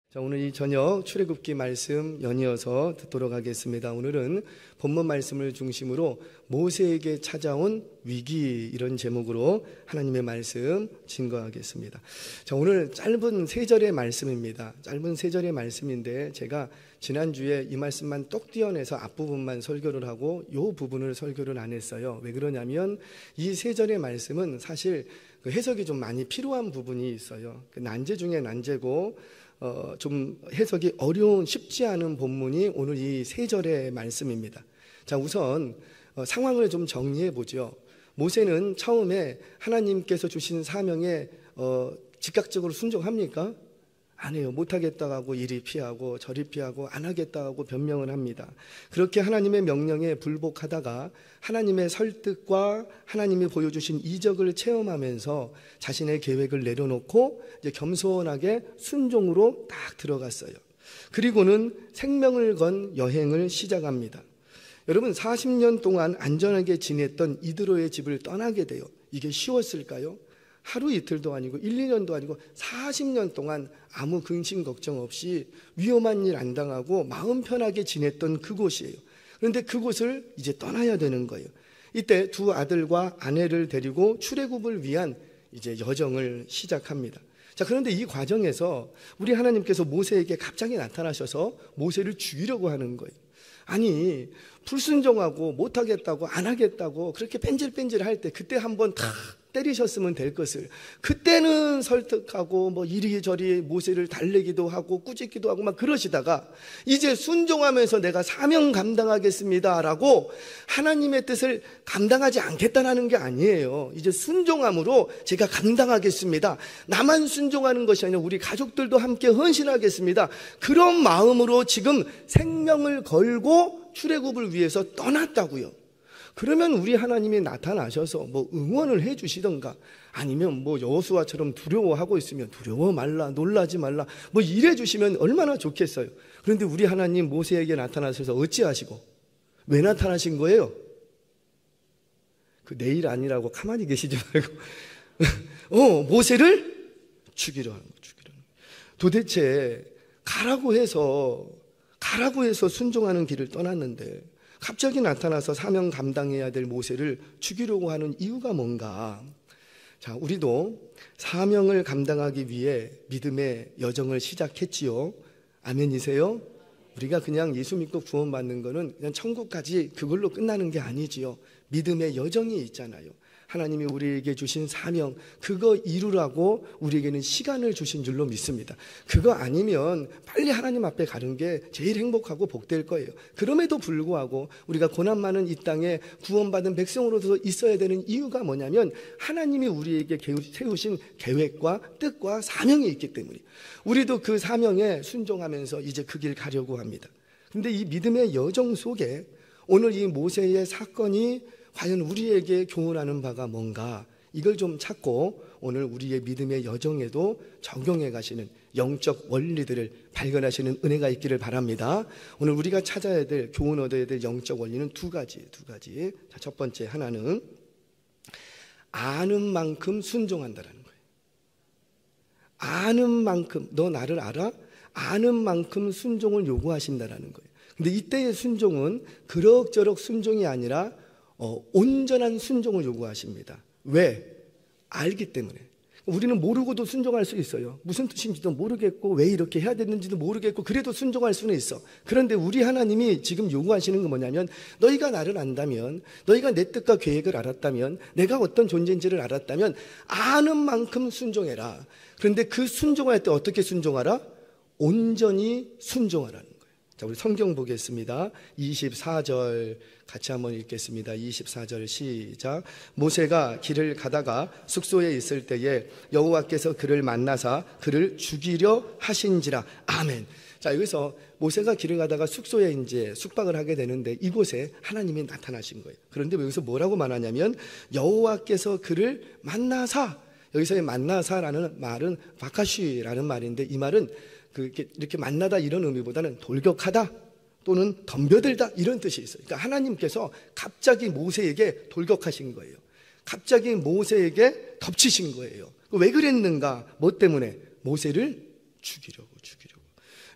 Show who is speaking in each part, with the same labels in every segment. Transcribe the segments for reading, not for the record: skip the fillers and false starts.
Speaker 1: 자, 오늘 이 저녁 출애굽기 말씀 연이어서 듣도록 하겠습니다. 오늘은 본문 말씀을 중심으로 모세에게 찾아온 위기, 이런 제목으로 하나님의 말씀 증거하겠습니다. 자, 오늘 짧은 세 절의 말씀입니다. 짧은 세 절의 말씀인데 제가 지난주에 이 말씀만 똑 떼어내서 앞부분만 설교를 하고 이 부분을 설교를 안 했어요. 왜 그러냐면 이 세 절의 말씀은 사실 그 해석이 좀 많이 필요한 부분이 있어요. 그 난제 중에 난제고 좀 해석이 어려운 쉽지 않은 본문이 오늘 이 세 절의 말씀입니다. 자, 우선 상황을 좀 정리해 보죠. 모세는 처음에 하나님께서 주신 사명에 즉각적으로 순종합니까? 안 해요. 못하겠다고 하고 이리 피하고 저리 피하고 안 하겠다고 하고 변명을 합니다. 그렇게 하나님의 명령에 불복하다가 하나님의 설득과 하나님이 보여주신 이적을 체험하면서 자신의 계획을 내려놓고 이제 겸손하게 순종으로 딱 들어갔어요. 그리고는 생명을 건 여행을 시작합니다. 여러분, 40년 동안 안전하게 지냈던 이드로의 집을 떠나게 돼요. 이게 쉬웠을까요? 하루 이틀도 아니고 1, 2년도 아니고 40년 동안 아무 근심 걱정 없이 위험한 일 안 당하고 마음 편하게 지냈던 그곳이에요. 그런데 그곳을 이제 떠나야 되는 거예요. 이때 두 아들과 아내를 데리고 출애굽을 위한 이제 여정을 시작합니다. 자, 그런데 이 과정에서 우리 하나님께서 모세에게 갑자기 나타나셔서 모세를 죽이려고 하는 거예요. 아니, 불순종하고 못하겠다고 안 하겠다고 그렇게 뺀질뺀질 할 때 그때 한번 탁 때리셨으면 될 것을 그때는 설득하고 뭐 이리저리 모세를 달래기도 하고 꾸짖기도 하고 막 그러시다가 이제 순종하면서 내가 사명 감당하겠습니다 라고 하나님의 뜻을 감당하지 않겠다는 게 아니에요. 이제 순종함으로 제가 감당하겠습니다. 나만 순종하는 것이 아니라 우리 가족들도 함께 헌신하겠습니다. 그런 마음으로 지금 생명을 걸고 출애굽을 위해서 떠났다고요. 그러면 우리 하나님이 나타나셔서 뭐 응원을 해 주시던가 아니면 뭐 여호수아처럼 두려워하고 있으면 두려워 말라, 놀라지 말라 뭐 이래 주시면 얼마나 좋겠어요. 그런데 우리 하나님 모세에게 나타나셔서 어찌하시고 왜 나타나신 거예요? 그 내일 아니라고 가만히 계시지 말고 모세를 죽이려 하는 거, 죽이려 하는 거. 도대체 가라고 해서 순종하는 길을 떠났는데 갑자기 나타나서 사명 감당해야 될 모세를 죽이려고 하는 이유가 뭔가? 자, 우리도 사명을 감당하기 위해 믿음의 여정을 시작했지요. 아멘이세요? 우리가 그냥 예수 믿고 구원받는 거는 그냥 천국까지 그걸로 끝나는 게 아니지요. 믿음의 여정이 있잖아요. 하나님이 우리에게 주신 사명, 그거 이루라고 우리에게는 시간을 주신 줄로 믿습니다. 그거 아니면 빨리 하나님 앞에 가는 게 제일 행복하고 복될 거예요. 그럼에도 불구하고 우리가 고난 많은 이 땅에 구원받은 백성으로서 있어야 되는 이유가 뭐냐면 하나님이 우리에게 세우신 계획과 뜻과 사명이 있기 때문에 우리도 그 사명에 순종하면서 이제 그 길 가려고 합니다. 그런데 이 믿음의 여정 속에 오늘 이 모세의 사건이 과연 우리에게 교훈하는 바가 뭔가, 이걸 좀 찾고 오늘 우리의 믿음의 여정에도 적용해 가시는 영적 원리들을 발견하시는 은혜가 있기를 바랍니다. 오늘 우리가 찾아야 될, 교훈 얻어야 될 영적 원리는 두 가지. 자, 첫 번째 하나는 아는 만큼 순종한다라는 거예요. 아는 만큼, 너 나를 알아? 아는 만큼 순종을 요구하신다라는 거예요. 근데 이때의 순종은 그럭저럭 순종이 아니라 온전한 순종을 요구하십니다. 왜? 알기 때문에. 우리는 모르고도 순종할 수 있어요. 무슨 뜻인지도 모르겠고 왜 이렇게 해야 되는지도 모르겠고 그래도 순종할 수는 있어. 그런데 우리 하나님이 지금 요구하시는 건 뭐냐면 너희가 나를 안다면, 너희가 내 뜻과 계획을 알았다면, 내가 어떤 존재인지를 알았다면 아는 만큼 순종해라. 그런데 그 순종할 때 어떻게 순종하라? 온전히 순종하라는 거예요. 자, 우리 성경 보겠습니다. 24절 같이 한번 읽겠습니다. 24절 시작. 모세가 길을 가다가 숙소에 있을 때에 여호와께서 그를 만나사 그를 죽이려 하신지라. 아멘. 자, 여기서 모세가 길을 가다가 숙소에 이제 숙박을 하게 되는데 이곳에 하나님이 나타나신 거예요. 그런데 여기서 뭐라고 말하냐면 여호와께서 그를 만나사. 여기서의 만나사라는 말은 바카쉬라는 말인데 이 말은 이렇게 만나다 이런 의미보다는 돌격하다 또는 덤벼들다 이런 뜻이 있어요. 그러니까 하나님께서 갑자기 모세에게 돌격하신 거예요. 갑자기 모세에게 덮치신 거예요. 왜 그랬는가? 뭐 때문에? 모세를 죽이려고.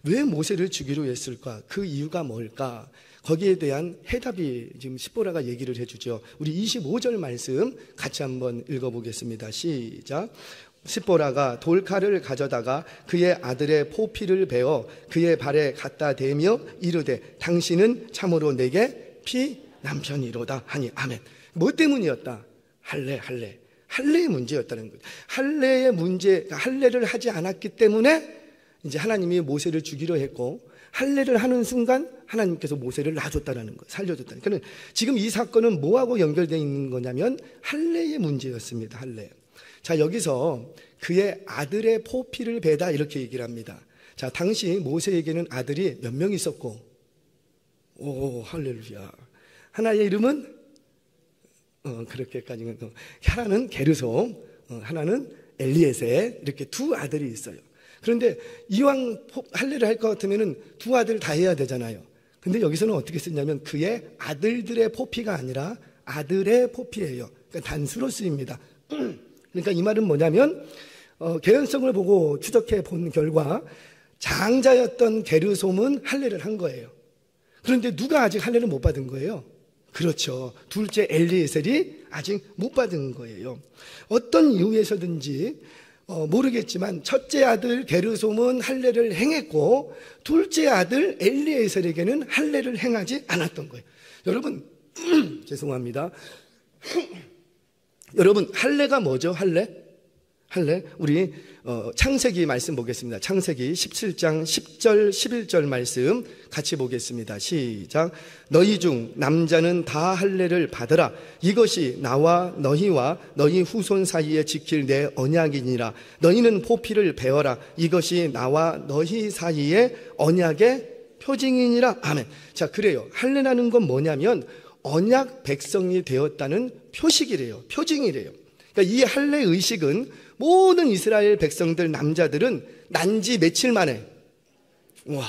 Speaker 1: 왜 모세를 죽이려 했을까? 그 이유가 뭘까? 거기에 대한 해답이 지금 십보라가 얘기를 해주죠. 우리 25절 말씀 같이 한번 읽어보겠습니다. 시작. 십보라가 돌칼을 가져다가 그의 아들의 포피를 베어 그의 발에 갖다 대며 이르되 당신은 참으로 내게 피 남편이로다 하니 아멘. 뭐 때문이었다? 할례의 문제였다는 거예요. 할례의 문제, 할례를 하지 않았기 때문에 이제 하나님이 모세를 죽이려 했고, 할례를 하는 순간 하나님께서 모세를 놔줬다는 거예요. 살려줬다는 거예요. 지금 이 사건은 뭐하고 연결되어 있는 거냐면 할례의 문제였습니다. 할례. 자, 여기서 그의 아들의 포피를 베다 이렇게 얘기를 합니다. 자, 당시 모세에게는 아들이 몇 명 있었고, 오 할렐루야. 하나의 이름은 그렇게까지는 하나는 게르솜, 하나는 엘리에셀, 이렇게 두 아들이 있어요. 그런데 이왕 할례를 할 것 같으면 두 아들 다 해야 되잖아요. 근데 여기서는 어떻게 쓰냐면 그의 아들들의 포피가 아니라 아들의 포피예요. 그러니까 단수로 쓰입니다. 그러니까 이 말은 뭐냐면 개연성을 보고 추적해 본 결과 장자였던 게르솜은 할례를 한 거예요. 그런데 누가 아직 할례를 못 받은 거예요? 그렇죠. 둘째 엘리에셀이 아직 못 받은 거예요. 어떤 이유에서든지 모르겠지만 첫째 아들 게르솜은 할례를 행했고 둘째 아들 엘리에셀에게는 할례를 행하지 않았던 거예요. 여러분 죄송합니다. 여러분 할례가 뭐죠? 할례 우리 창세기 말씀 보겠습니다. 창세기 17장 10절 11절 말씀 같이 보겠습니다. 시작. 너희 중 남자는 다 할례를 받으라. 이것이 나와 너희와 너희 후손 사이에 지킬 내 언약이니라. 너희는 포피를 베어라. 이것이 나와 너희 사이에 언약의 표징이니라. 아멘. 자, 그래요. 할례라는 건 뭐냐면 언약 백성이 되었다는 표식이래요. 표징이래요. 그러니까 이 할례 의식은 모든 이스라엘 백성들 남자들은 난지 며칠 만에, 와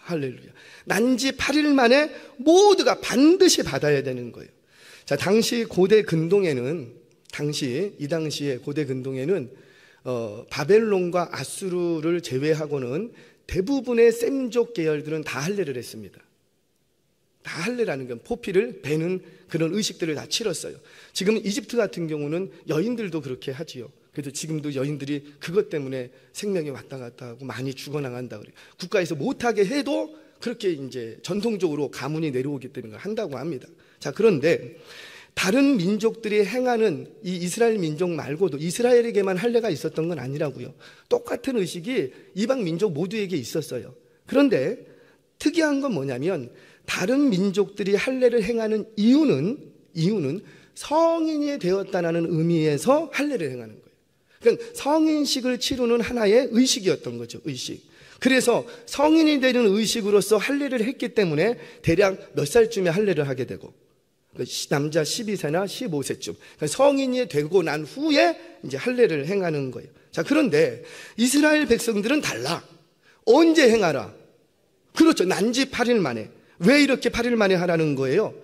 Speaker 1: 할렐루야, 난지 8일 만에 모두가 반드시 받아야 되는 거예요. 자, 당시 고대 근동에는 이 당시에 고대 근동에는 바벨론과 아수르를 제외하고는 대부분의 셈족 계열들은 다 할례를 했습니다. 다 할례라는 건 포피를 베는 그런 의식들을 다 치렀어요. 지금 이집트 같은 경우는 여인들도 그렇게 하지요. 그래도 지금도 여인들이 그것 때문에 생명이 왔다 갔다 하고 많이 죽어나간다 그래요. 국가에서 못하게 해도 그렇게 이제 전통적으로 가문이 내려오기 때문에 한다고 합니다. 자, 그런데 다른 민족들이 행하는 이 이스라엘 민족 말고도 이스라엘에게만 할례가 있었던 건 아니라고요. 똑같은 의식이 이방 민족 모두에게 있었어요. 그런데 특이한 건 뭐냐면 다른 민족들이 할례를 행하는 이유는 성인이 되었다는 의미에서 할례를 행하는 거예요. 그러니까 성인식을 치르는 하나의 의식이었던 거죠. 의식. 그래서 성인이 되는 의식으로서 할례를 했기 때문에 대략 몇 살쯤에 할례를 하게 되고, 남자 12세나 15세쯤 그러니까 성인이 되고 난 후에 이제 할례를 행하는 거예요. 자, 그런데 이스라엘 백성들은 달라. 언제 행하라? 그렇죠. 난지 8일 만에. 왜 이렇게 8일 만에 하라는 거예요?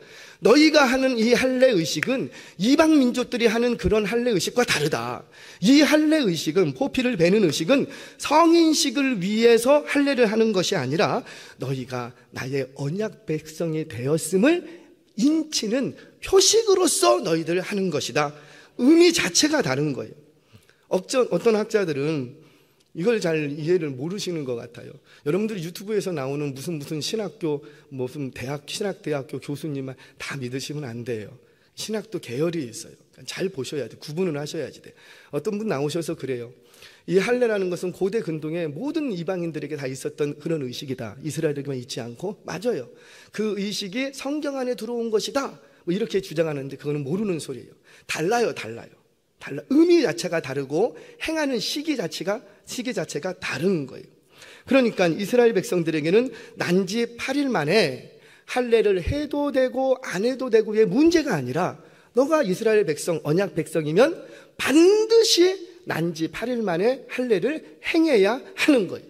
Speaker 1: 너희가 하는 이 할례 의식은 이방 민족들이 하는 그런 할례 의식과 다르다. 이 할례 의식은, 포피를 베는 의식은 성인식을 위해서 할례를 하는 것이 아니라 너희가 나의 언약 백성이 되었음을 인치는 표식으로서 너희들 하는 것이다. 의미 자체가 다른 거예요. 어떤 학자들은 이걸 잘 이해를 모르시는 것 같아요. 여러분들이 유튜브에서 나오는 무슨 신학교, 무슨 신학대학교 교수님만 다 믿으시면 안 돼요. 신학도 계열이 있어요. 잘 보셔야 돼. 구분을 하셔야지 돼. 어떤 분 나오셔서 그래요. 이 할례라는 것은 고대 근동의 모든 이방인들에게 다 있었던 그런 의식이다. 이스라엘에게만 있지 않고. 맞아요. 그 의식이 성경 안에 들어온 것이다. 뭐 이렇게 주장하는데 그거는 모르는 소리예요. 달라요. 의미 자체가 다르고 행하는 시기 자체가 다른 거예요. 그러니까 이스라엘 백성들에게는 난지 8일 만에 할례를 해도 되고 안 해도 되고의 문제가 아니라 너가 이스라엘 백성, 언약 백성이면 반드시 난지 8일 만에 할례를 행해야 하는 거예요.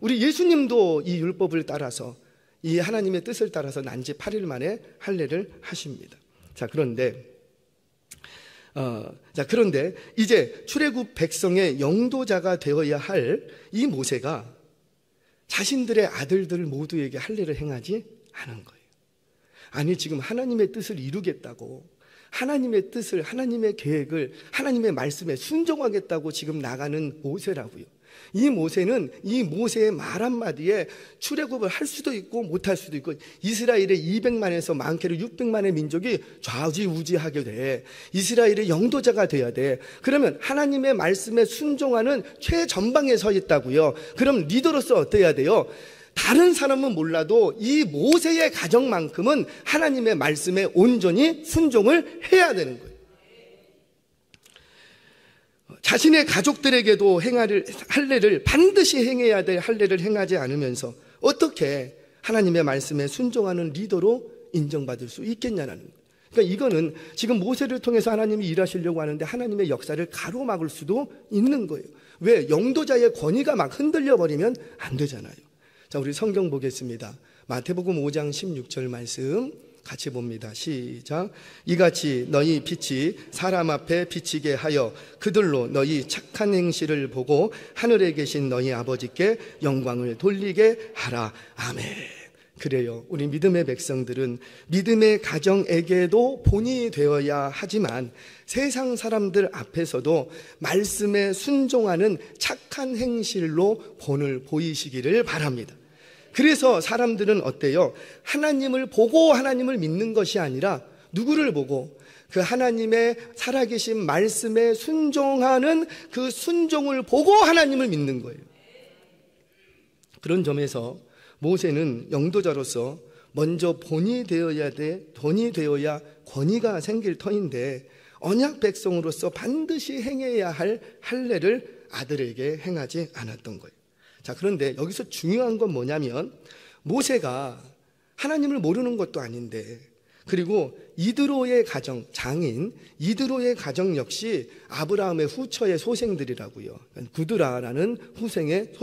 Speaker 1: 우리 예수님도 이 율법을 따라서, 이 하나님의 뜻을 따라서 난지 8일 만에 할례를 하십니다. 자, 그런데 이제 출애굽 백성의 영도자가 되어야 할 이 모세가 자신들의 아들들 모두에게 할례를 행하지 않은 거예요. 아니, 지금 하나님의 뜻을 이루겠다고, 하나님의 뜻을, 하나님의 계획을, 하나님의 말씀에 순종하겠다고 지금 나가는 모세라고요. 이 모세는 이 모세의 말 한마디에 출애굽을 할 수도 있고 못할 수도 있고, 이스라엘의 200만에서 많게는 600만의 민족이 좌지우지하게 돼. 이스라엘의 영도자가 돼야 돼. 그러면 하나님의 말씀에 순종하는 최전방에 서 있다고요. 그럼 리더로서 어때야 돼요? 다른 사람은 몰라도 이 모세의 가정만큼은 하나님의 말씀에 온전히 순종을 해야 되는 거예요. 자신의 가족들에게도 할례를 반드시 행해야 될 할례를 행하지 않으면서 어떻게 하나님의 말씀에 순종하는 리더로 인정받을 수 있겠냐는 거예요. 그러니까 이거는 지금 모세를 통해서 하나님이 일하시려고 하는데 하나님의 역사를 가로막을 수도 있는 거예요. 왜? 영도자의 권위가 막 흔들려 버리면 안 되잖아요. 자, 우리 성경 보겠습니다. 마태복음 5장 16절 말씀 같이 봅니다. 시작. 이같이 너희 빛이 사람 앞에 비치게 하여 그들로 너희 착한 행실을 보고 하늘에 계신 너희 아버지께 영광을 돌리게 하라. 아멘. 그래요. 우리 믿음의 백성들은 믿음의 가정에게도 본이 되어야 하지만 세상 사람들 앞에서도 말씀에 순종하는 착한 행실로 본을 보이시기를 바랍니다. 그래서 사람들은 어때요? 하나님을 보고 하나님을 믿는 것이 아니라 누구를 보고? 그 하나님의 살아계신 말씀에 순종하는 그 순종을 보고 하나님을 믿는 거예요. 그런 점에서 모세는 영도자로서 먼저 본이 되어야 권위가 생길 터인데 언약 백성으로서 반드시 행해야 할 할례를 아들에게 행하지 않았던 거예요. 자, 그런데 여기서 중요한 건 뭐냐면 모세가 하나님을 모르는 것도 아닌데, 그리고 이드로의 가정, 장인 이드로의 가정 역시 아브라함의 후처의 소생들이라고요. 구드라라는 후생의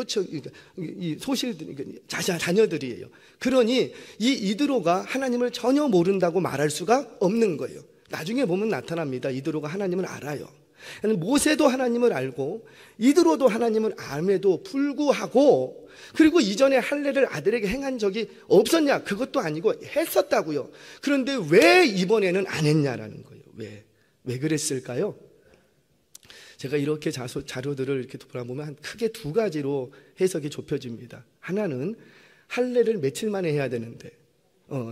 Speaker 1: 자녀들이에요. 그러니 이 이드로가 하나님을 전혀 모른다고 말할 수가 없는 거예요. 나중에 보면 나타납니다. 이드로가 하나님을 알아요. 모세도 하나님을 알고 이드로도 하나님을 알음에도 불구하고, 그리고 이전에 할례를 아들에게 행한 적이 없었냐? 그것도 아니고 했었다고요. 그런데 왜 이번에는 안 했냐라는 거예요. 왜 그랬을까요? 제가 이렇게 자료들을 이렇게 돌아보면 크게 두 가지로 해석이 좁혀집니다. 하나는 할례를 며칠 만에 해야 되는데,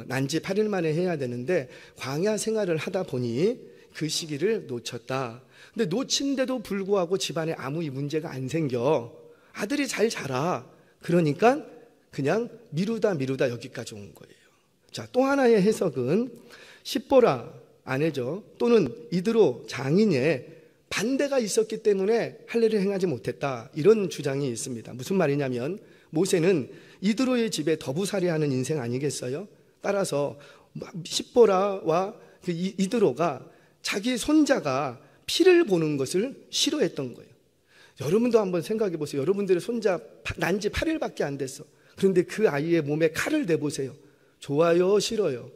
Speaker 1: 난지 8일 만에 해야 되는데 광야 생활을 하다 보니 그 시기를 놓쳤다. 근데 놓친데도 불구하고 집안에 아무 문제가 안 생겨. 아들이 잘 자라. 그러니까 그냥 미루다 여기까지 온 거예요. 자, 또 하나의 해석은 십보라 아내죠. 또는 이드로 장인의 반대가 있었기 때문에 할례를 행하지 못했다. 이런 주장이 있습니다. 무슨 말이냐면 모세는 이드로의 집에 더부살이하는 인생 아니겠어요? 따라서 십보라와 그 이드로가 자기 손자가 피를 보는 것을 싫어했던 거예요. 여러분도 한번 생각해 보세요. 여러분들의 손자 난지 8일밖에 안 됐어. 그런데 그 아이의 몸에 칼을 대보세요. 좋아요, 싫어요?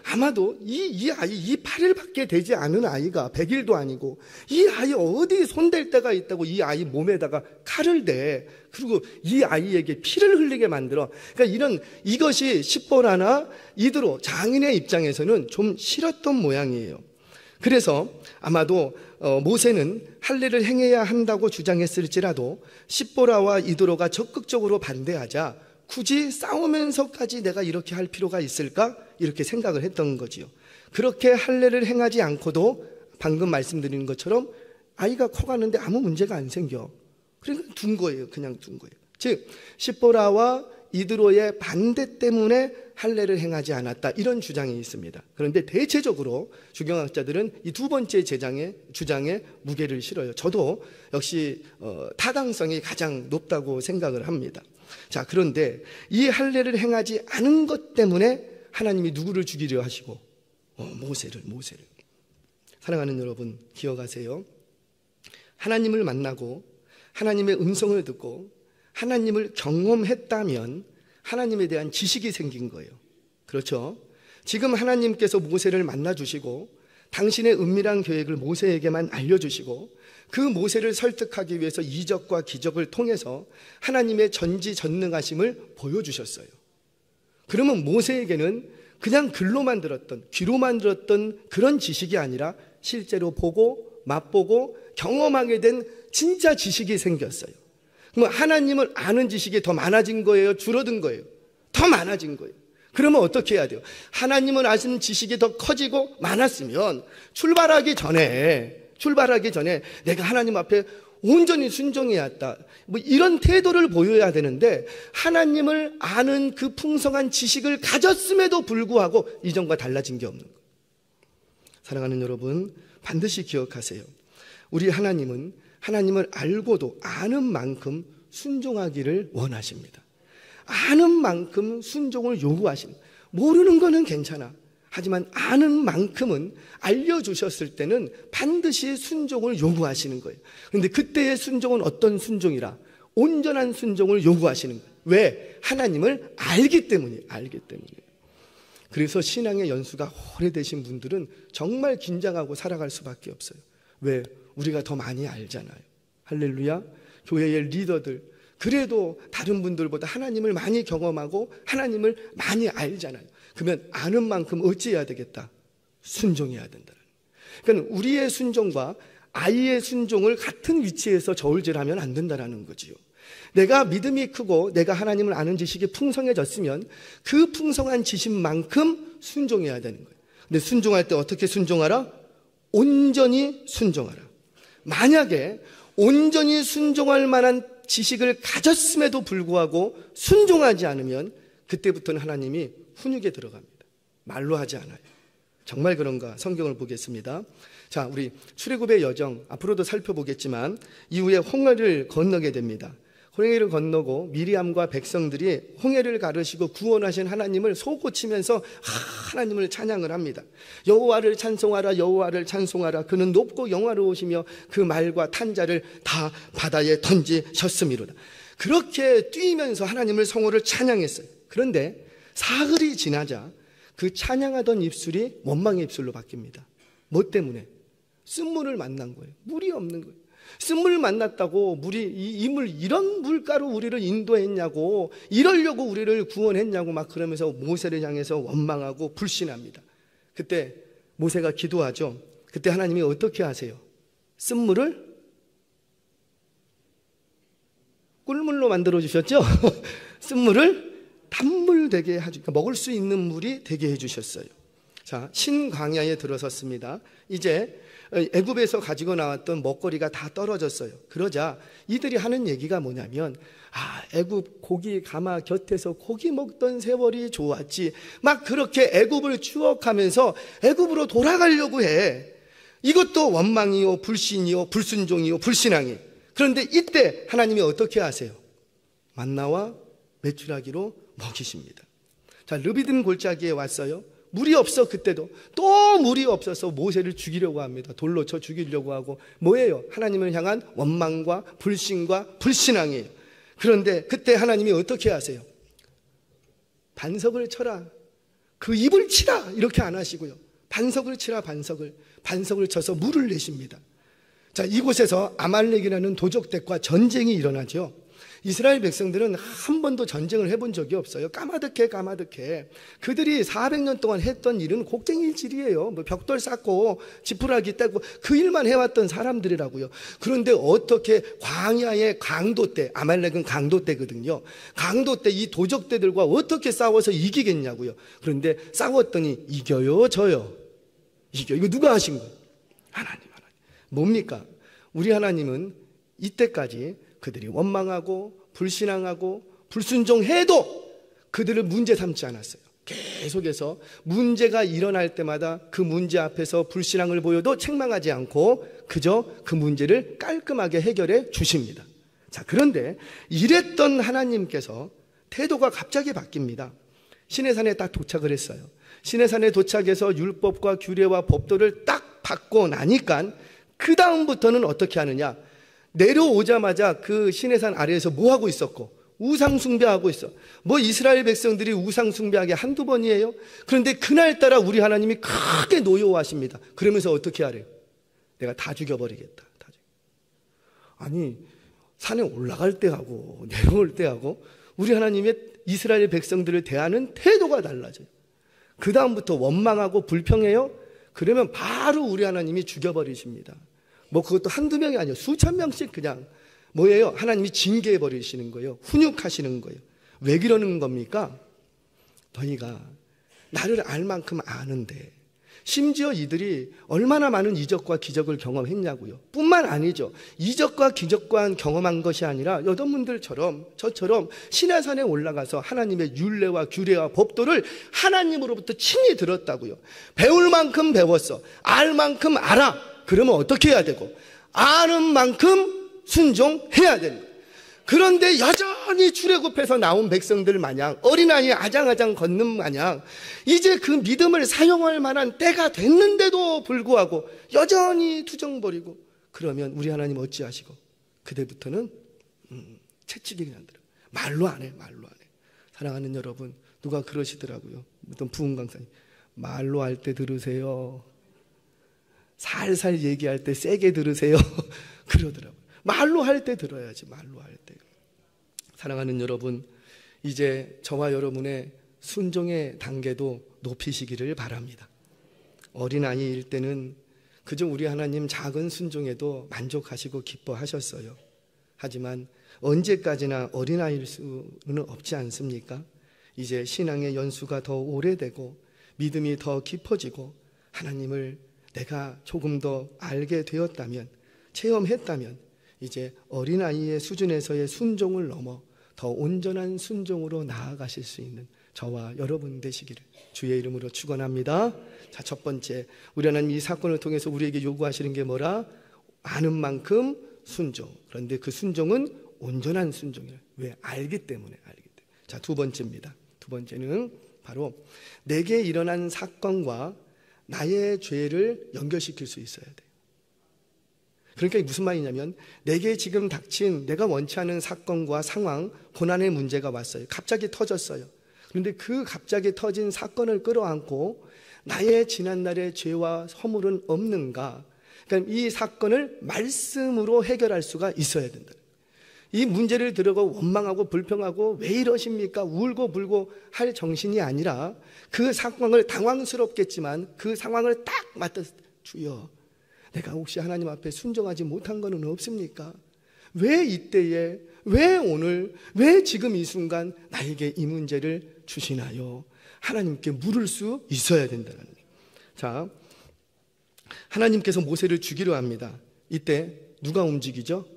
Speaker 1: 아마도 이 아이, 이 8일밖에 되지 않은 아이가 100일도 아니고 이 아이 어디 손댈 데가 있다고 이 아이 몸에다가 칼을 대. 그리고 이 아이에게 피를 흘리게 만들어. 그러니까 이것이 십보라나 이드로 장인의 입장에서는 좀 싫었던 모양이에요. 그래서 아마도 모세는 할례를 행해야 한다고 주장했을지라도 십보라와 이드로가 적극적으로 반대하자 굳이 싸우면서까지 내가 이렇게 할 필요가 있을까? 이렇게 생각을 했던 거지요. 그렇게 할례를 행하지 않고도 방금 말씀드린 것처럼 아이가 커가는데 아무 문제가 안 생겨. 그러니까 둔 거예요. 그냥 둔 거예요. 즉 십보라와 이드로의 반대 때문에 할례를 행하지 않았다, 이런 주장이 있습니다. 그런데 대체적으로 주경학자들은 이 두 번째 주장에 무게를 실어요. 저도 역시 타당성이 가장 높다고 생각을 합니다. 자, 그런데 이 할례를 행하지 않은 것 때문에 하나님이 누구를 죽이려 하시고? 모세를. 사랑하는 여러분, 기억하세요. 하나님을 만나고 하나님의 음성을 듣고 하나님을 경험했다면 하나님에 대한 지식이 생긴 거예요. 그렇죠? 지금 하나님께서 모세를 만나주시고 당신의 은밀한 계획을 모세에게만 알려주시고 그 모세를 설득하기 위해서 이적과 기적을 통해서 하나님의 전지전능하심을 보여주셨어요. 그러면 모세에게는 그냥 글로만 들었던, 귀로만 들었던 그런 지식이 아니라 실제로 보고 맛보고 경험하게 된 진짜 지식이 생겼어요. 그럼 하나님을 아는 지식이 더 많아진 거예요? 줄어든 거예요? 더 많아진 거예요. 그러면 어떻게 해야 돼요? 하나님을 아시는 지식이 더 커지고 많았으면 출발하기 전에 내가 하나님 앞에 온전히 순종해야 했다, 뭐 이런 태도를 보여야 되는데, 하나님을 아는 그 풍성한 지식을 가졌음에도 불구하고 이전과 달라진 게 없는 거예요. 사랑하는 여러분, 반드시 기억하세요. 우리 하나님은 하나님을 알고도 아는 만큼 순종하기를 원하십니다. 아는 만큼 순종을 요구하십니다. 모르는 거는 괜찮아. 하지만 아는 만큼은 알려주셨을 때는 반드시 순종을 요구하시는 거예요. 그런데 그때의 순종은 어떤 순종이라? 온전한 순종을 요구하시는 거예요. 왜? 하나님을 알기 때문이에요. 그래서 신앙의 연수가 오래되신 분들은 정말 긴장하고 살아갈 수밖에 없어요. 왜? 우리가 더 많이 알잖아요. 할렐루야. 교회의 리더들, 그래도 다른 분들보다 하나님을 많이 경험하고 하나님을 많이 알잖아요. 그러면 아는 만큼 어찌해야 되겠다? 순종해야 된다. 그러니까 우리의 순종과 아이의 순종을 같은 위치에서 저울질하면 안 된다는 거지요. 내가 믿음이 크고 내가 하나님을 아는 지식이 풍성해졌으면 그 풍성한 지식만큼 순종해야 되는 거예요. 근데 순종할 때 어떻게 순종하라? 온전히 순종하라. 만약에 온전히 순종할 만한 지식을 가졌음에도 불구하고 순종하지 않으면 그때부터는 하나님이 훈육에 들어갑니다. 말로 하지 않아요. 정말 그런가? 성경을 보겠습니다. 자, 우리 출애굽의 여정 앞으로도 살펴보겠지만 이후에 홍해를 건너게 됩니다. 홍해를 건너고 미리암과 백성들이 홍해를 가르시고 구원하신 하나님을 솟구치면서 하나님을 찬양을 합니다. 여호와를 찬송하라, 여호와를 찬송하라. 그는 높고 영화로우시며 그 말과 탄자를 다 바다에 던지셨음이로다. 그렇게 뛰면서 하나님을 성호를 찬양했어요. 그런데 사흘이 지나자 그 찬양하던 입술이 원망의 입술로 바뀝니다. 뭐 때문에? 쓴물을 만난 거예요. 물이 없는 거예요. 쓴물을 만났다고 이 물, 이런 물가로 우리를 인도했냐고, 이러려고 우리를 구원했냐고 막 그러면서 모세를 향해서 원망하고 불신합니다. 그때 모세가 기도하죠. 그때 하나님이 어떻게 하세요? 쓴물을 꿀물로 만들어 주셨죠. 쓴물을 단물 되게 해주니까 먹을 수 있는 물이 되게 해주셨어요. 자, 신광야에 들어섰습니다. 이제 애굽에서 가지고 나왔던 먹거리가 다 떨어졌어요. 그러자 이들이 하는 얘기가 뭐냐면, 애굽 고기 가마 곁에서 고기 먹던 세월이 좋았지, 막 그렇게 애굽을 추억하면서 애굽으로 돌아가려고 해. 이것도 원망이요, 불신이요, 불순종이요, 불신앙이. 그런데 이때 하나님이 어떻게 하세요? 만나와 메추라기로 먹이십니다. 자, 르비딤 골짜기에 왔어요. 물이 없어. 그때도 또 물이 없어서 모세를 죽이려고 합니다. 돌로 쳐 죽이려고 하고. 뭐예요? 하나님을 향한 원망과 불신과 불신앙이에요. 그런데 그때 하나님이 어떻게 하세요? 반석을 쳐라, 그 입을 치라, 이렇게 안 하시고요. 반석을 치라, 반석을 쳐서 물을 내십니다. 자, 이곳에서 아말렉이라는 도적대과 전쟁이 일어나죠. 이스라엘 백성들은 한 번도 전쟁을 해본 적이 없어요. 까마득해. 그들이 400년 동안 했던 일은 곡괭이질이에요. 뭐 벽돌 쌓고 지푸라기 떼고 그 일만 해왔던 사람들이라고요. 그런데 어떻게 광야의 강도 때, 아말렉은 강도 때거든요. 강도 때 이 도적대들과 어떻게 싸워서 이기겠냐고요. 그런데 싸웠더니 이겨요, 져요? 이겨. 이거 누가 하신 거예요? 하나님. 뭡니까? 우리 하나님은 이때까지 그들이 원망하고 불신앙하고 불순종해도 그들을 문제 삼지 않았어요. 계속해서 문제가 일어날 때마다 그 문제 앞에서 불신앙을 보여도 책망하지 않고 그저 그 문제를 깔끔하게 해결해 주십니다. 자, 그런데 이랬던 하나님께서 태도가 갑자기 바뀝니다. 시내산에 딱 도착을 했어요. 시내산에 도착해서 율법과 규례와 법도를 딱 받고 나니까 그 다음부터는 어떻게 하느냐? 내려오자마자 그 시내산 아래에서 뭐 하고 있었고? 우상 숭배하고 있어. 뭐 이스라엘 백성들이 우상 숭배하게 한두 번이에요? 그런데 그날따라 우리 하나님이 크게 노여워하십니다. 그러면서 어떻게 하래요? 내가 다 죽여버리겠다. 아니, 산에 올라갈 때하고 내려올 때하고 우리 하나님의 이스라엘 백성들을 대하는 태도가 달라져요. 그 다음부터 원망하고 불평해요? 그러면 바로 우리 하나님이 죽여버리십니다. 뭐 그것도 한두 명이 아니에요. 수천 명씩 그냥 뭐예요? 하나님이 징계해 버리시는 거예요. 훈육하시는 거예요. 왜 그러는 겁니까? 너희가 나를 알 만큼 아는데, 심지어 이들이 얼마나 많은 이적과 기적을 경험했냐고요. 뿐만 아니죠. 이적과 기적과 경험한 것이 아니라 여러분들처럼 저처럼 시내산에 올라가서 하나님의 율례와 규례와 법도를 하나님으로부터 친히 들었다고요. 배울 만큼 배웠어. 알 만큼 알아. 그러면 어떻게 해야 되고, 아는 만큼 순종해야 되는 거예요. 그런데 여전히 출애굽해서 나온 백성들 마냥, 어린아이 아장아장 걷는 마냥 이제 그 믿음을 사용할 만한 때가 됐는데도 불구하고 여전히 투정버리고, 그러면 우리 하나님 어찌하시고? 그때부터는 채찍이 그냥 들어. 말로 안 해. 말로 안 해. 사랑하는 여러분, 누가 그러시더라고요. 어떤 부흥 강사님, 말로 할 때 들으세요. 살살 얘기할 때 세게 들으세요. 그러더라고요. 말로 할 때 들어야지. 말로 할 때. 사랑하는 여러분, 이제 저와 여러분의 순종의 단계도 높이시기를 바랍니다. 어린아이일 때는 그저 우리 하나님 작은 순종에도 만족하시고 기뻐하셨어요. 하지만 언제까지나 어린아이일 수는 없지 않습니까? 이제 신앙의 연수가 더 오래되고 믿음이 더 깊어지고 하나님을 내가 조금 더 알게 되었다면, 체험했다면 이제 어린아이의 수준에서의 순종을 넘어 더 온전한 순종으로 나아가실 수 있는 저와 여러분 되시기를 주의 이름으로 축원합니다. 자, 첫 번째, 우리 하나님 이 사건을 통해서 우리에게 요구하시는 게 뭐라? 아는 만큼 순종. 그런데 그 순종은 온전한 순종이에요. 왜? 알기 때문에. 자, 두 번째입니다. 두 번째는 바로 내게 일어난 사건과 나의 죄를 연결시킬 수 있어야 돼요. 그러니까 무슨 말이냐면, 내게 지금 닥친 내가 원치 않은 사건과 상황, 고난의 문제가 왔어요. 갑자기 터졌어요. 그런데 그 갑자기 터진 사건을 끌어안고 나의 지난날의 죄와 허물은 없는가? 그러니까 이 사건을 말씀으로 해결할 수가 있어야 된다. 이 문제를 들고 원망하고 불평하고 왜 이러십니까? 울고 불고 할 정신이 아니라 그 상황을 당황스럽겠지만 그 상황을 딱 맞다, 주여, 내가 혹시 하나님 앞에 순종하지 못한 것은 없습니까? 왜 이때에, 왜 오늘, 왜 지금 이 순간 나에게 이 문제를 주시나요? 하나님께 물을 수 있어야 된다는 거예요. 자, 하나님께서 모세를 죽이려 합니다. 이때 누가 움직이죠?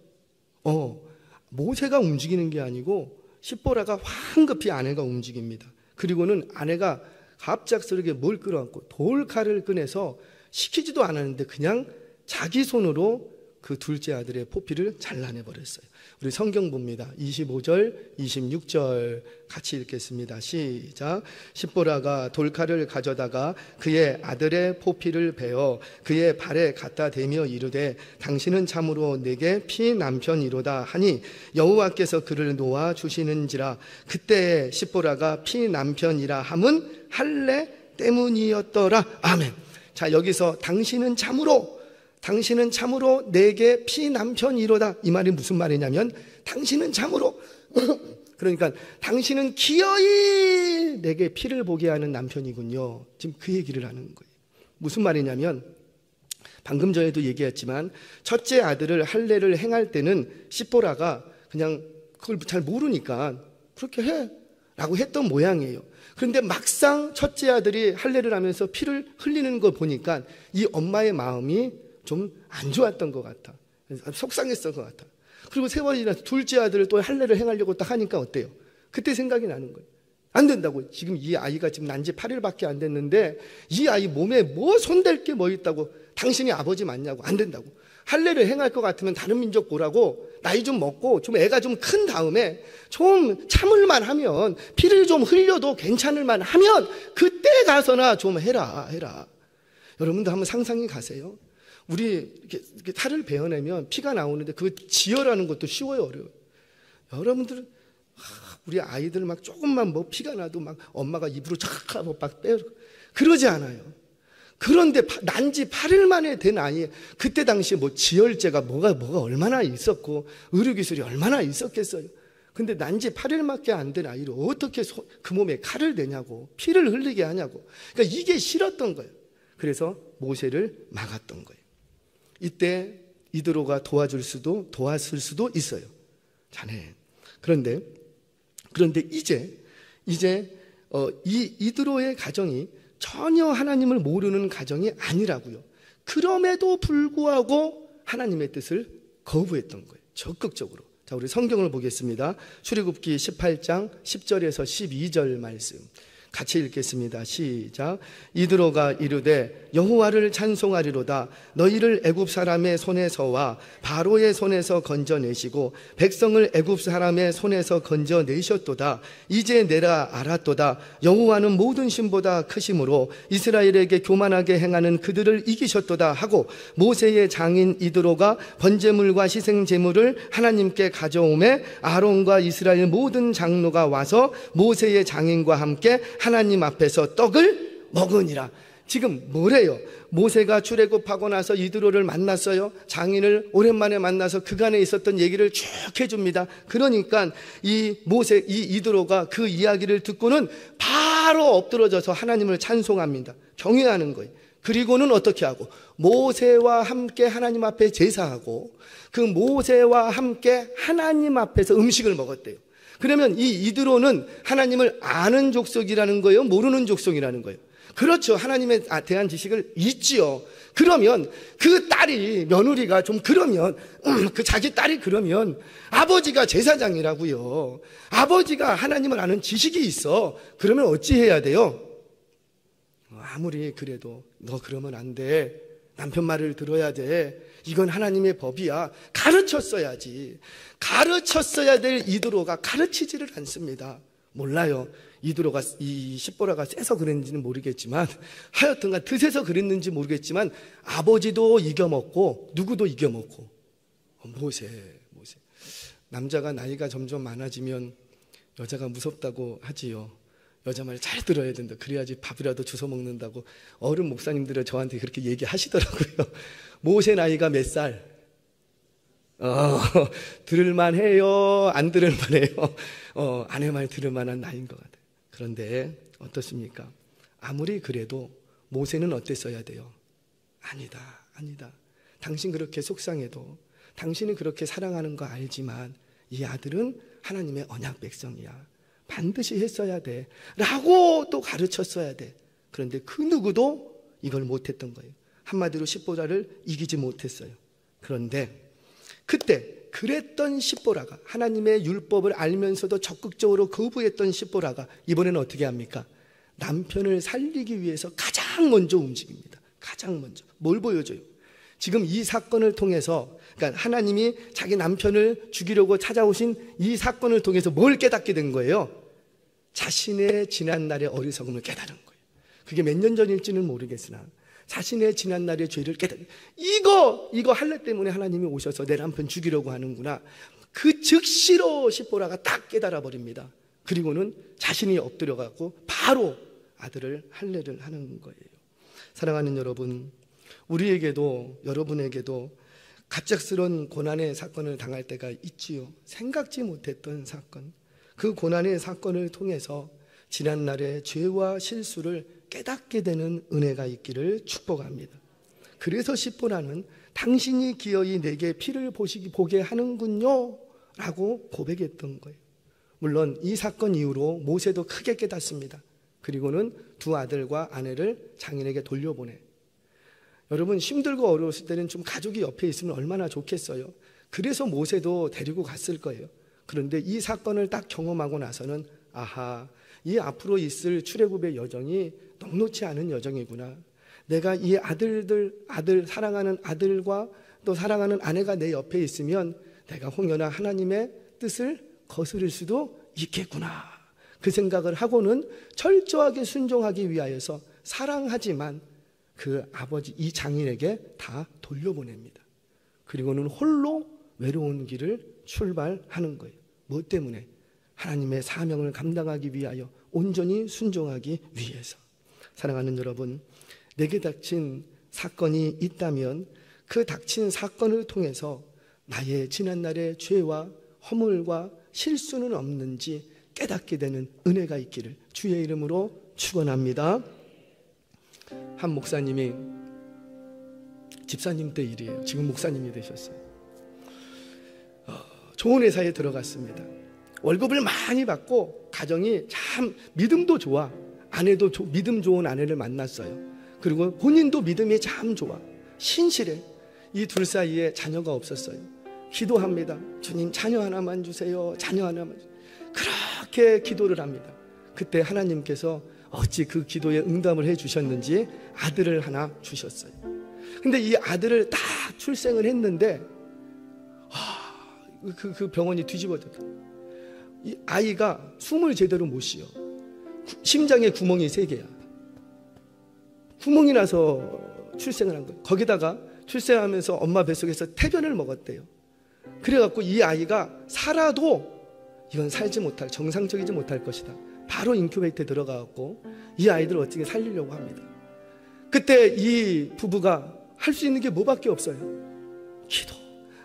Speaker 1: 모세가 움직이는 게 아니고 십보라가 황급히 아내가 움직입니다. 그리고는 아내가 갑작스럽게 뭘 끌어안고 돌칼을 꺼내서 시키지도 않았는데 그냥 자기 손으로 그 둘째 아들의 포피를 잘라내버렸어요. 우리 성경 봅니다. 25절, 26절 같이 읽겠습니다. 시작. 십보라가 돌칼을 가져다가 그의 아들의 포피를 베어 그의 발에 갖다 대며 이르되 당신은 참으로 내게 피 남편이로다 하니 여호와께서 그를 놓아 주시는지라. 그때 십보라가 피 남편이라 함은 할례 때문이었더라. 아멘. 자, 여기서 당신은 참으로 내게 피 남편이로다. 이 말이 무슨 말이냐면, 당신은 참으로 그러니까 당신은 기어이 내게 피를 보게 하는 남편이군요. 지금 그 얘기를 하는 거예요. 무슨 말이냐면, 방금 전에도 얘기했지만 첫째 아들을 할례를 행할 때는 십보라가 그냥 그걸 잘 모르니까 그렇게 해 라고 했던 모양이에요. 그런데 막상 첫째 아들이 할례를 하면서 피를 흘리는 거 보니까 이 엄마의 마음이 좀 안 좋았던 것 같아. 속상했던 것 같아. 그리고 세 번이나 둘째 아들을 또 할례를 행하려고 딱 하니까 어때요? 그때 생각이 나는 거예요. 안 된다고. 지금 이 아이가 지금 난 지 8일밖에 안 됐는데 이 아이 몸에 뭐 손댈 게 뭐 있다고, 당신이 아버지 맞냐고. 안 된다고. 할례를 행할 것 같으면 다른 민족 보라고, 나이 좀 먹고 좀 애가 좀 큰 다음에 좀 참을만 하면, 피를 좀 흘려도 괜찮을만 하면 그때 가서나 좀 해라. 여러분도 한번 상상해 가세요. 우리 이렇게 살을 베어내면 피가 나오는데 그 지혈하는 것도 쉬워요, 어려워요? 여러분들은 우리 아이들 막 조금만 뭐 피가 나도 막 엄마가 입으로 착 하고 막 빼, 그러지 않아요. 그런데 난지 8일 만에 된 아이, 그때 당시에 뭐 지혈제가 뭐가 얼마나 있었고 의료기술이 얼마나 있었겠어요. 근데 난지 8일밖에 안 된 아이를 어떻게 그 몸에 칼을 대냐고, 피를 흘리게 하냐고. 그러니까 이게 싫었던 거예요. 그래서 모세를 막았던 거예요. 이때 이드로가 도왔을 수도 있어요. 자네. 그런데 이제 이 이드로의 가정이 전혀 하나님을 모르는 가정이 아니라고요. 그럼에도 불구하고 하나님의 뜻을 거부했던 거예요. 적극적으로. 자, 우리 성경을 보겠습니다. 출애굽기 18장 10절에서 12절 말씀 같이 읽겠습니다. 시작. 이드로가 이르되 여호와를 찬송하리로다. 너희를 애굽 사람의 손에서와 바로의 손에서 건져내시고 백성을 애굽 사람의 손에서 건져내셨도다. 이제 내가 알았도다. 여호와는 모든 신보다 크심으로 이스라엘에게 교만하게 행하는 그들을 이기셨도다 하고 모세의 장인 이드로가 번제물과 희생제물을 하나님께 가져오매 아론과 이스라엘 모든 장로가 와서 모세의 장인과 함께 하나님 앞에서 떡을 먹으니라. 지금 뭐래요? 모세가 출애굽하고 나서 이드로를 만났어요. 장인을 오랜만에 만나서 그간에 있었던 얘기를 쭉 해줍니다. 그러니까 이 이드로가 그 이야기를 듣고는 바로 엎드러져서 하나님을 찬송합니다. 경외하는 거예요. 그리고는 어떻게 하고 모세와 함께 하나님 앞에 제사하고 그 모세와 함께 하나님 앞에서 음식을 먹었대요. 그러면 이 이드로는 하나님을 아는 족속이라는 거예요? 모르는 족속이라는 거예요? 그렇죠. 하나님에 대한 지식을 있지요. 그러면 그 딸이, 며느리가 좀 그러면 그 자기 딸이 그러면 아버지가 제사장이라고요. 아버지가 하나님을 아는 지식이 있어. 그러면 어찌해야 돼요? 아무리 그래도 너 그러면 안 돼. 남편 말을 들어야 돼. 이건 하나님의 법이야. 가르쳤어야지. 가르쳤어야 될 이드로가 가르치지를 않습니다. 몰라요. 이드로가 이 십보라가 세서 그랬는지는 모르겠지만 하여튼간 드세서 그랬는지 모르겠지만 아버지도 이겨먹고 누구도 이겨먹고 모세. 남자가 나이가 점점 많아지면 여자가 무섭다고 하지요. 여자 말 잘 들어야 된다. 그래야지 밥이라도 주워 먹는다고 어른 목사님들은 저한테 그렇게 얘기하시더라고요. 모세 나이가 몇 살? 들을만 해요? 안 들을만 해요? 아내 말 들을만한 나이인 것 같아요. 그런데 어떻습니까? 아무리 그래도 모세는 어땠어야 돼요? 아니다. 당신 그렇게 속상해도 당신이 그렇게 사랑하는 거 알지만 이 아들은 하나님의 언약 백성이야. 반드시 했어야 돼 라고 또 가르쳤어야 돼. 그런데 그 누구도 이걸 못했던 거예요. 한마디로 십보라를 이기지 못했어요. 그런데 그때 그랬던 십보라가, 하나님의 율법을 알면서도 적극적으로 거부했던 십보라가 이번에는 어떻게 합니까? 남편을 살리기 위해서 가장 먼저 움직입니다. 가장 먼저. 뭘 보여줘요? 지금 이 사건을 통해서, 그러니까 하나님이 자기 남편을 죽이려고 찾아오신 이 사건을 통해서 뭘 깨닫게 된 거예요? 자신의 지난날의 어리석음을 깨달은 거예요. 그게 몇 년 전일지는 모르겠으나 자신의 지난날의 죄를 이거 할례 때문에 하나님이 오셔서 내 남편 죽이려고 하는구나. 그 즉시로 십보라가 딱 깨달아 버립니다. 그리고는 자신이 엎드려가고 바로 아들을 할례를 하는 거예요. 사랑하는 여러분, 우리에게도 여러분에게도 갑작스런 고난의 사건을 당할 때가 있지요. 생각지 못했던 사건. 그 고난의 사건을 통해서 지난날의 죄와 실수를 깨닫게 되는 은혜가 있기를 축복합니다. 그래서 십보라는 당신이 기어이 내게 피를 보게 하는군요 라고 고백했던 거예요. 물론 이 사건 이후로 모세도 크게 깨닫습니다. 그리고는 두 아들과 아내를 장인에게 돌려보내. 여러분, 힘들고 어려웠을 때는 좀 가족이 옆에 있으면 얼마나 좋겠어요. 그래서 모세도 데리고 갔을 거예요. 그런데 이 사건을 딱 경험하고 나서는 아하, 이 앞으로 있을 출애굽의 여정이 녹록지 않은 여정이구나. 내가 이 사랑하는 아들과 또 사랑하는 아내가 내 옆에 있으면 내가 혹여나 하나님의 뜻을 거스를 수도 있겠구나. 그 생각을 하고는 철저하게 순종하기 위하여서 사랑하지만 그 아버지 이 장인에게 다 돌려보냅니다. 그리고는 홀로 외로운 길을 출발하는 거예요. 뭐 때문에? 하나님의 사명을 감당하기 위하여 온전히 순종하기 위해서. 사랑하는 여러분, 내게 닥친 사건이 있다면 그 닥친 사건을 통해서 나의 지난날의 죄와 허물과 실수는 없는지 깨닫게 되는 은혜가 있기를 주의 이름으로 축원합니다. 한 목사님이, 집사님 때 일이에요. 지금 목사님이 되셨어요. 좋은 회사에 들어갔습니다. 월급을 많이 받고 가정이 참 믿음도 좋아. 아내도 믿음 좋은 아내를 만났어요. 그리고 본인도 믿음이 참 좋아. 신실해. 이 둘 사이에 자녀가 없었어요. 기도합니다. 주님, 자녀 하나만 주세요. 자녀 하나만 주세요. 그렇게 기도를 합니다. 그때 하나님께서 어찌 그 기도에 응답을 해주셨는지 아들을 하나 주셨어요. 근데 이 아들을 딱 출생을 했는데 그 병원이 뒤집어졌다. 이 아이가 숨을 제대로 못 쉬어. 심장에 구멍이 3개야. 구멍이 나서 출생을 한 거예요. 거기다가 출생하면서 엄마 뱃속에서 태변을 먹었대요. 그래갖고 이 아이가 살아도 이건 살지 못할, 정상적이지 못할 것이다. 바로 인큐베이터에 들어가갖고 이 아이들을 어떻게 살리려고 합니다. 그때 이 부부가 할 수 있는 게 뭐밖에 없어요? 기도.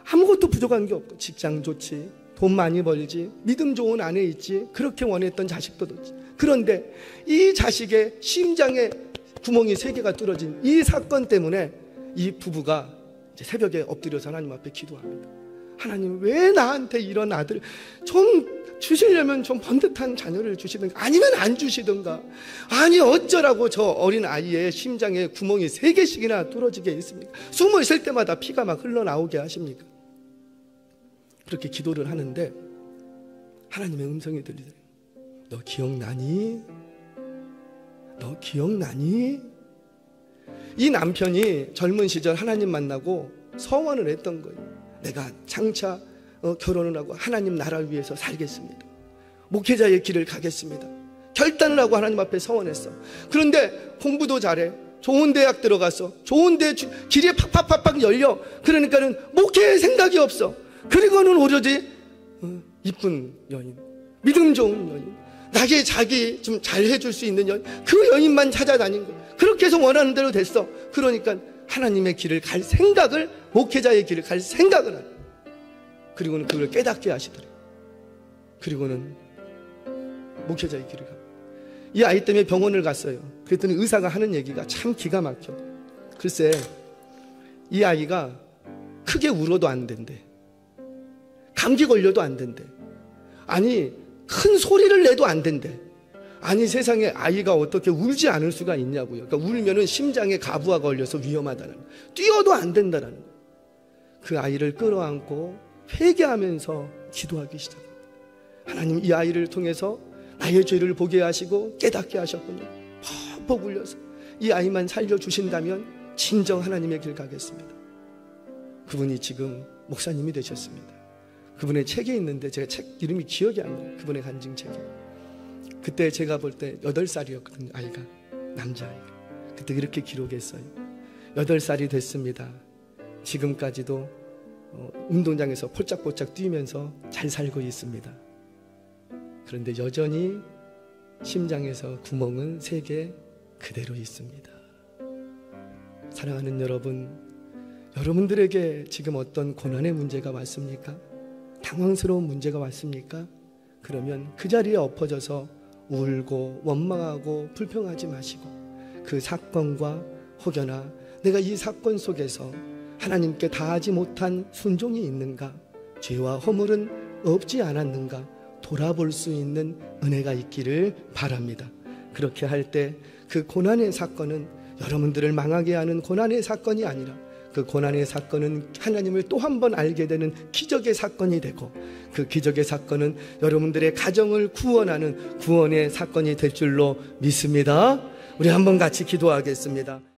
Speaker 1: 아무것도 부족한 게 없고, 직장 좋지, 돈 많이 벌지, 믿음 좋은 아내 있지, 그렇게 원했던 자식도 있지. 그런데 이 자식의 심장에 구멍이 3개가 뚫어진 이 사건 때문에 이 부부가 이제 새벽에 엎드려서 하나님 앞에 기도합니다. 하나님, 왜 나한테 이런 아들 좀 주시려면 좀 번듯한 자녀를 주시든가, 아니면 안 주시든가, 아니 어쩌라고 저 어린 아이의 심장에 구멍이 3개씩이나 뚫어지게 있습니까? 숨을 쉴 때마다 피가 막 흘러나오게 하십니까? 그렇게 기도를 하는데 하나님의 음성이 들리더래요. 너 기억나니? 너 기억나니? 이 남편이 젊은 시절 하나님 만나고 서원을 했던 거예요. 내가 장차 결혼을 하고 하나님 나라를 위해서 살겠습니다. 목회자의 길을 가겠습니다. 결단을 하고 하나님 앞에 서원했어. 그런데 공부도 잘해. 좋은 대학 들어가서 좋은 데 길이 팍팍팍팍 열려. 그러니까는 목회의 생각이 없어. 그리고는 오로지 이쁜 여인, 믿음 좋은 여인, 나에게 자기 좀 잘해줄 수 있는 여인, 그 여인만 찾아다닌 거야. 그렇게 해서 원하는 대로 됐어. 그러니까 하나님의 길을 갈 생각을, 목회자의 길을 갈 생각을 하는, 그리고는 그걸 깨닫게 하시더래요. 그리고는 목회자의 길을 가. 이 아이 때문에 병원을 갔어요. 그랬더니 의사가 하는 얘기가 참 기가 막혀. 글쎄, 이 아이가 크게 울어도 안 된대. 감기 걸려도 안 된대. 아니, 큰 소리를 내도 안 된대. 아니, 세상에 아이가 어떻게 울지 않을 수가 있냐고요. 그러니까 울면은 심장에 가부가 걸려서 위험하다는 거예요. 뛰어도 안 된다는 거예요. 그 아이를 끌어안고 회개하면서 기도하기 시작합니다. 하나님, 이 아이를 통해서 나의 죄를 보게 하시고 깨닫게 하셨군요. 퍽퍽 울려서 이 아이만 살려주신다면 진정 하나님의 길 가겠습니다. 그분이 지금 목사님이 되셨습니다. 그분의 책에 있는데 제가 책 이름이 기억이 안 나요. 그분의 간증책이. 그때 제가 볼 때 8살이었거든요. 아이가, 남자아이가. 그때 이렇게 기록했어요. 8살이 됐습니다. 지금까지도 운동장에서 폴짝폴짝 뛰면서 잘 살고 있습니다. 그런데 여전히 심장에서 구멍은 3개 그대로 있습니다. 사랑하는 여러분, 여러분들에게 지금 어떤 고난의 문제가 왔습니까? 당황스러운 문제가 왔습니까? 그러면 그 자리에 엎어져서 울고 원망하고 불평하지 마시고, 그 사건과 혹여나 내가 이 사건 속에서 하나님께 다하지 못한 순종이 있는가, 죄와 허물은 없지 않았는가 돌아볼 수 있는 은혜가 있기를 바랍니다. 그렇게 할 때 그 고난의 사건은 여러분들을 망하게 하는 고난의 사건이 아니라, 그 고난의 사건은 하나님을 또 한 번 알게 되는 기적의 사건이 되고, 그 기적의 사건은 여러분들의 가정을 구원하는 구원의 사건이 될 줄로 믿습니다. 우리 한번 같이 기도하겠습니다.